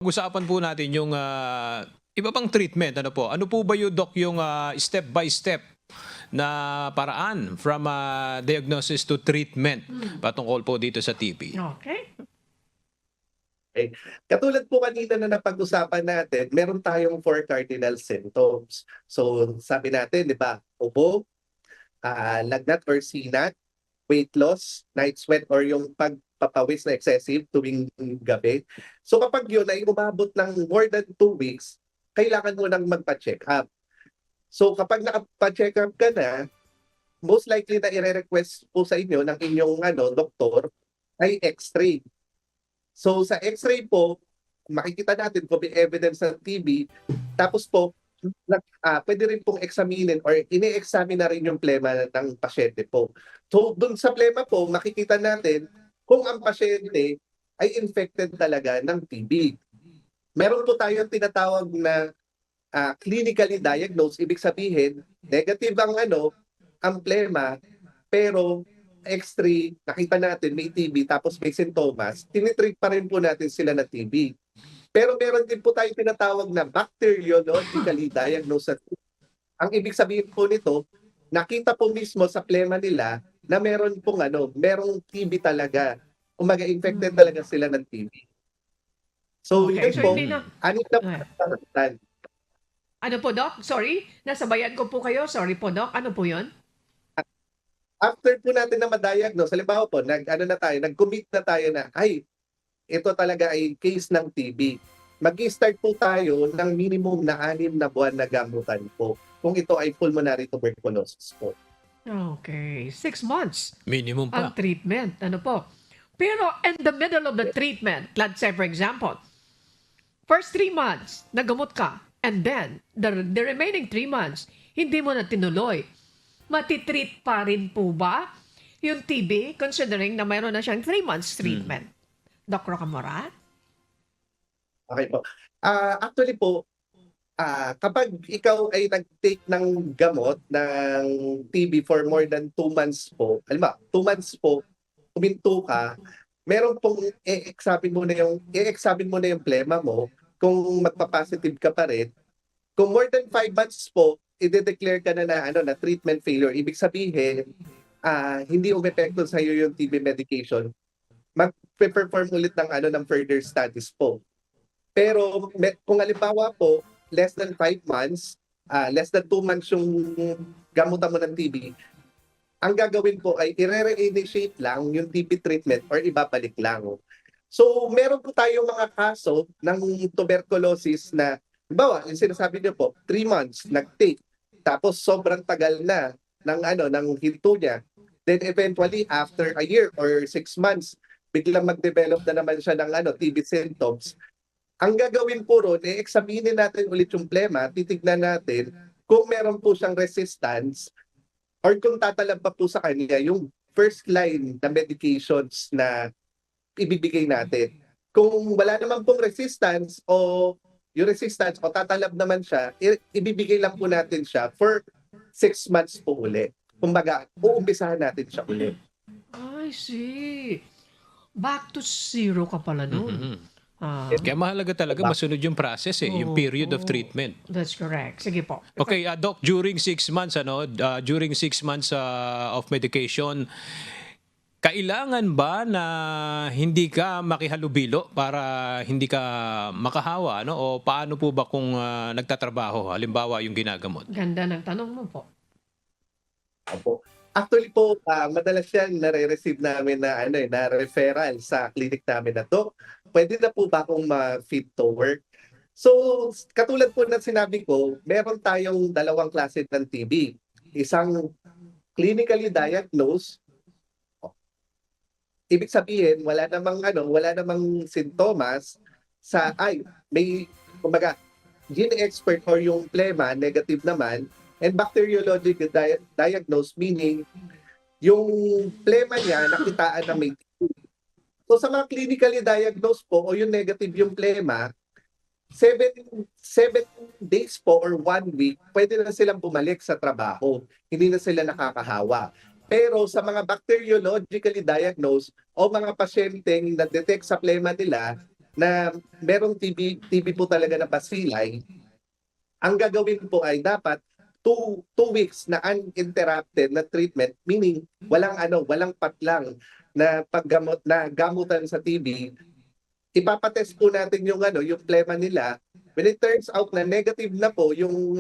Pag-usapan po natin yung iba pang treatment. Ano po? Ano po ba yung doc yung step by step na paraan from diagnosis to treatment patungkol po dito sa TB? Okay. Okay. Katulad po kanina na napag-usapan natin, meron tayong 4 cardinal symptoms. So, sabi natin, di ba, ubo, lagnat or sinat, weight loss, night sweat or yung pagpapawis na excessive tuwing gabi. So, kapag yun ay umabot ng more than 2 weeks, kailangan mo nang magpa-check up. So, kapag nakapa-check up ka na, most likely na i-request po sa inyo ng inyong doktor ay X-ray. So sa X-ray po, makikita natin kung may evidence ng TB. Tapos po, pwede rin pong examinin or ini-examine na rin yung plema ng pasyente po. So dun sa plema po, makikita natin kung ang pasyente ay infected talaga ng TB. Meron po tayong tinatawag na clinically diagnosed, ibig sabihin, negative ang plema, pero X-ray, nakita natin may TB tapos may sintomas, tinitreat pa rin po natin sila na TB. Pero meron din po tayong tinatawag na bacteriologically diagnosed. Ang ibig sabihin po nito, nakita po mismo sa plema nila na meron pong merong TB talaga. Umaga infected talaga sila ng TB. So, Okay, yun so po, hindi na. anit na po. Ano po, Doc? Sorry, nasabayan ko po kayo. Sorry po, Doc. Ano po yun? After po natin na ma-diagnose, halimbawa po, nag-commit na tayo na, ay, ito talaga ay case ng TB. Mag-start po tayo ng minimum na 6 na buwan na gamutan po kung ito ay pulmonary tuberculosis po. Okay, 6 months Minimum ang pa. treatment. Ano po? Pero in the middle of the treatment, let's say for example, first 3 months, nagamot ka, and then the remaining 3 months, hindi mo na tinuloy. Matitreat pa rin po ba yung TB considering na mayroon na siyang 3 months treatment? Doc Rocamora? Okay po. Actually po, kapag ikaw ay nag-take ng gamot ng TB for more than 2 months po, halimbawa, 2 months po, huminto ka, meron pong i-examine mo na yung plema mo kung magpa-positive ka pa rin. Kung more than 5 months po, i-declare ka na treatment failure. Ibig sabihin, hindi umepekto sa iyo yung TB medication. Mag-perform ulit ng further studies po. Pero kung halimbawa po, less than 5 months, less than 2 months yung gamutan mo ng TB, ang gagawin po ay i-re-initiate lang yung TB treatment or ibabalik lang. So, meron po tayong mga kaso ng tuberculosis na, halimbawa, yung sinasabi niyo po, 3 months nag-take, tapos sobrang tagal na ng hinto niya. Then eventually, after a year or 6 months, biglang mag-develop na naman siya ng TB symptoms. Ang gagawin po ron, examinin natin ulit yung plema, titignan natin kung meron po siyang resistance or kung tatalab pa po sa kanya yung first line na medications na ibibigay natin. Kung wala naman pong resistance o yung resistance o tatalab naman siya, ibibigay lang po natin siya for 6 months po uli. Kumbaga, uumpisahan natin siya uli. I see. Back to zero ka pala nun. Kaya mahalaga talaga masunod yung process yung period of treatment. That's correct. Sige po. Okay, Doc, during 6 months during 6 months of medication, kailangan ba na hindi ka makihalubilo para hindi ka makahawa, o paano po ba kung nagtatrabaho, halimbawa yung ginagamot? Ganda ng tanong mo po. Opo. Actually po, madalas yan nare-receive namin na referral sa clinic namin na to. Pwede na po ba akong ma-fit to work? So, katulad po ng sinabi ko, meron tayong 2 klase ng TB. Isang clinically diagnosed, ibig sabihin wala namang sintomas may kumbaga gene expert or yung plema negative naman, and bacteriological diagnosed, meaning yung plema niya nakitaan na may TB. So sa mga clinically diagnosed po o yung negative yung plema, 7 days po or 1 week, pwede na silang bumalik sa trabaho. Hindi na sila nakakahawa. Pero sa mga bacteriologically diagnosed o mga pasyenteng na-detect sa plema nila na merong TB po talaga na basilay, ang gagawin po ay dapat 2 weeks na uninterrupted na treatment, meaning walang patlang na paggamot na gamutan sa TB. Ipapatest po natin yung plema nila. When it turns out na negative na po yung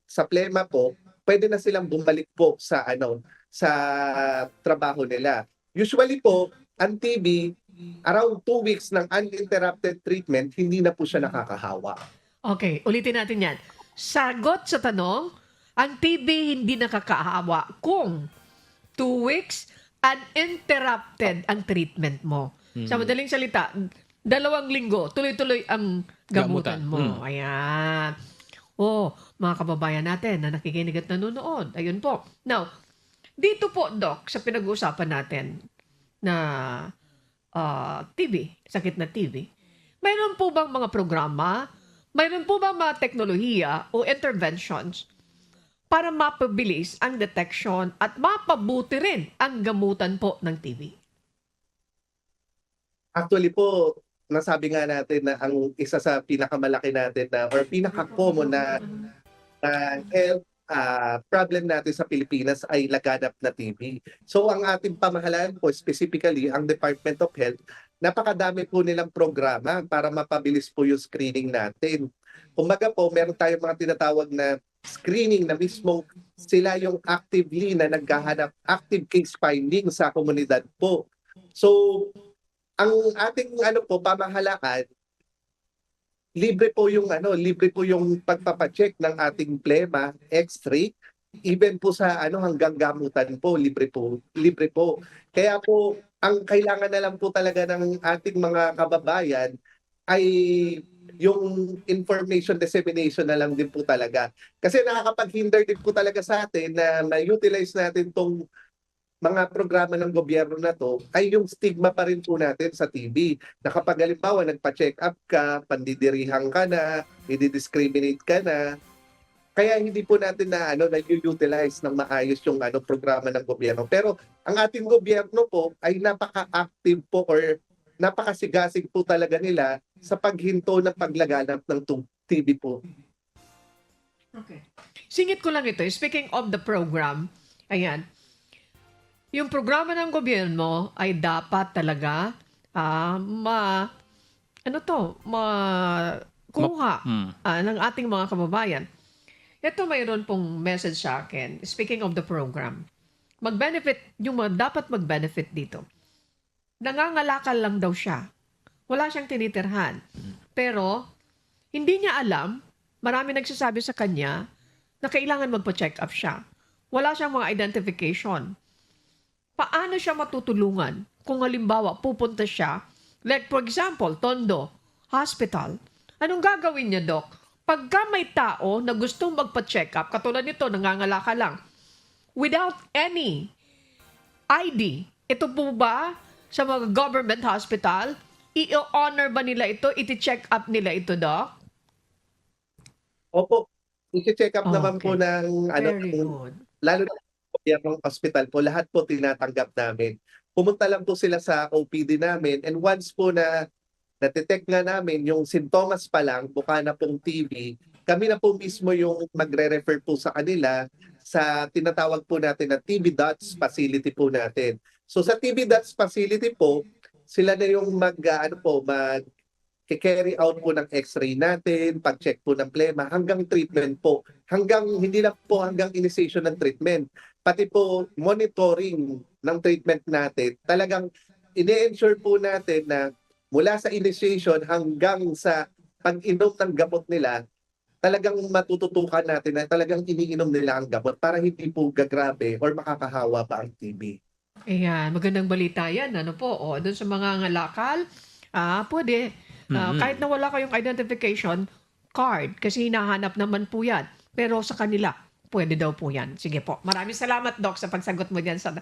sa plema po, pwede na silang bumalik po sa trabaho nila. Usually po, ang TB, around 2 weeks ng uninterrupted treatment, hindi na po siya nakakahawa. Okay, ulitin natin yan. Sagot sa tanong, ang TB hindi nakakaawa kung 2 weeks uninterrupted ang treatment mo. Sa madaling salita, 2 linggo, tuloy-tuloy ang gamutan mo. Ayan. Oh, mga kababayan natin na nakikinig at nanonood. Ayun po. Now, dito po, Doc, sa pinag-uusapan natin na TB, sakit na TB, mayroon po bang mga programa, mayroon po bang mga teknolohiya o interventions para mapabilis ang detection at mapabuti rin ang gamutan po ng TB? Actually po, nasabi nga natin na ang isa sa pinakamalaki natin na or pinaka-common na health problem natin sa Pilipinas ay laganap na TB. So ang ating pamahalaan po, specifically ang Department of Health, napakadami po nilang programa para mapabilis po yung screening natin. Kumbaga po, meron tayong mga tinatawag na screening na mismo sila yung actively na naghahanap, active case finding sa komunidad po. So ang ating pamahalaan, libre po yung pagpapacheck ng ating plema, X-ray, even po sa hanggang gamutan po, libre po. Kaya po ang kailangan na lang po talaga ng ating mga kababayan ay yung information dissemination na lang din po talaga. Kasi nakakapag-hinder din po talaga sa atin na ma-utilize natin tong mga programa ng gobyerno na to ay yung stigma pa rin po natin sa TB. Na kapag halimbawa nagpa-check up ka, pandidirihan ka na, i-discriminate ka na, kaya hindi po natin na-utilize ng maayos yung programa ng gobyerno. Pero ang ating gobyerno po ay napaka-active po or napakasigasig po talaga nila sa paghinto ng paglaganap ng TB po. Okay. Singit ko lang ito. Speaking of the program, ayan, yung programa ng gobyerno ay dapat talaga makuha ng ating mga kababayan. Ito mayroon pong message sa akin. Speaking of the program, dapat mag-benefit dito. Nangangalakal lang daw siya. Wala siyang tinitirhan. Pero, hindi niya alam, marami nagsasabi sa kanya na kailangan magpa-check up siya. Wala siyang mga identification. Paano siya matutulungan kung halimbawa pupunta siya, like for example, Tondo Hospital. Anong gagawin niya, Doc? Pagka may tao na gustong magpa-check up, katulad nito, nangangalaka lang, without any ID, ito po ba sa mga government hospital, i-honor ba nila ito? Iti-check up nila ito, Doc? Opo, i-check up naman Okay. po ng Very good. lalo na gobyernong hospital po, lahat po tinatanggap namin. Pumunta lang po sila sa OPD namin and once po na na-detect nga namin yung sintomas pa lang, mukha na pong TB, kami na po mismo yung magre-refer po sa kanila sa tinatawag po natin na TB DOTS facility po natin. So sa TB DOTS facility po, sila na yung mag-carry out po ng x-ray natin, pag-check po ng plema, hanggang treatment po. Hindi lang po hanggang initiation ng treatment. Pati po monitoring ng treatment natin. Talagang ine-ensure po natin na mula sa initiation hanggang sa pag-inom ng gamot nila, talagang matututukan natin na talagang iniinom nila ang gamot para hindi po gagrabe or makakahawa pa ang TB. Ayan, magandang balita yan. Ano po, doon sa mga ngalakal, pwede. Kahit na wala kayong identification card, kasi hinahanap naman po yan. Pero sa kanila, pwede daw po yan. Sige po. Maraming salamat, Doc, sa pagsagot mo dyan sa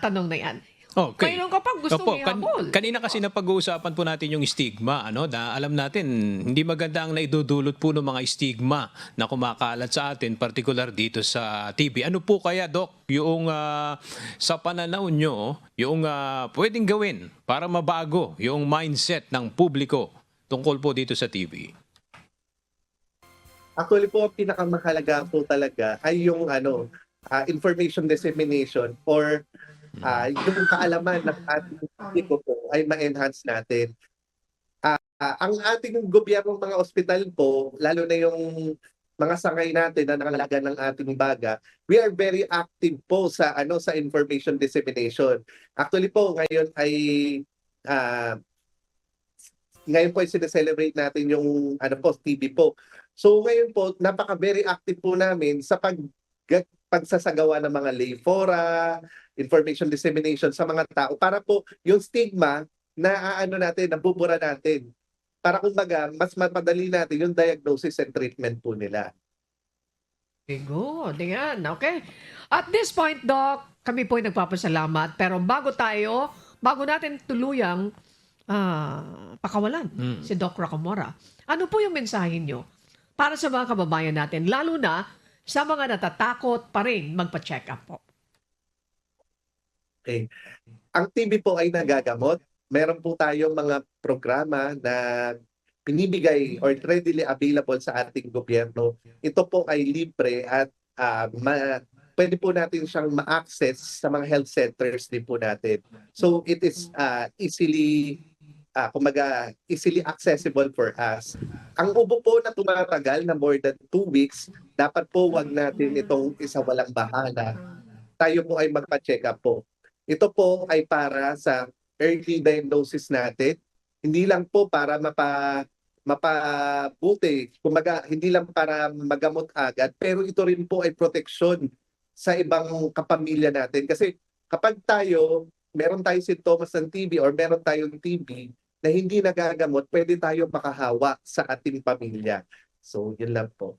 tanong na yan. Okay. Mayroon ka pang gustong Opo, ihabol. kanina kasi napag-uusapan po natin yung stigma, ano, na alam natin hindi maganda ang naidudulot po ng mga stigma na kumakalat sa atin, particular dito sa TV. Ano po kaya, Doc, yung sa pananaw nyo, yung pwedeng gawin para mabago yung mindset ng publiko tungkol po dito sa TV? Actually po, ang pinakamahalaga po talaga ay yung information dissemination or yung kaalaman ng ating publiko po ay ma-enhance natin. Ang ating gobyernong mga ospital po, lalo na yung mga sangay natin na nangangalaga ng ating baga, we are very active po sa information dissemination. Actually po ngayon po ay sineselebrate natin yung TB po. So ngayon po, very active po namin sa pagsasagawa ng mga lay fora, information dissemination sa mga tao para po yung stigma na nabubura natin. Para kumbaga, mas mapadali natin yung diagnosis and treatment po nila. Okay, good. Ayan, okay. At this point, Doc, kami po ay nagpapasalamat. Pero bago natin tuluyang pakawalan si Doc Rocamora, ano po yung mensahe nyo para sa mga kababayan natin, lalo na sa mga natatakot pa rin magpa-check up po? Okay. Ang TB po ay nagagamot. Meron po tayong mga programa na pinibigay or readily available sa ating gobyerno. Ito po ay libre at pwede po natin siyang ma-access sa mga health centers din po natin. So it is easily accessible for us. Ang ubo po na tumatagal na more than 2 weeks, dapat po wag natin itong isawalang bahala. Tayo po ay magpa-check up po. Ito po ay para sa early diagnosis natin, hindi lang po para mapabuti, kumbaga hindi lang para magamot agad, pero ito rin po ay proteksyon sa ibang kapamilya natin. Kasi kapag meron tayong sintomas ng TB or meron tayong TB na hindi nagagamot, pwede tayo makahawa sa ating pamilya. So, yun lang po.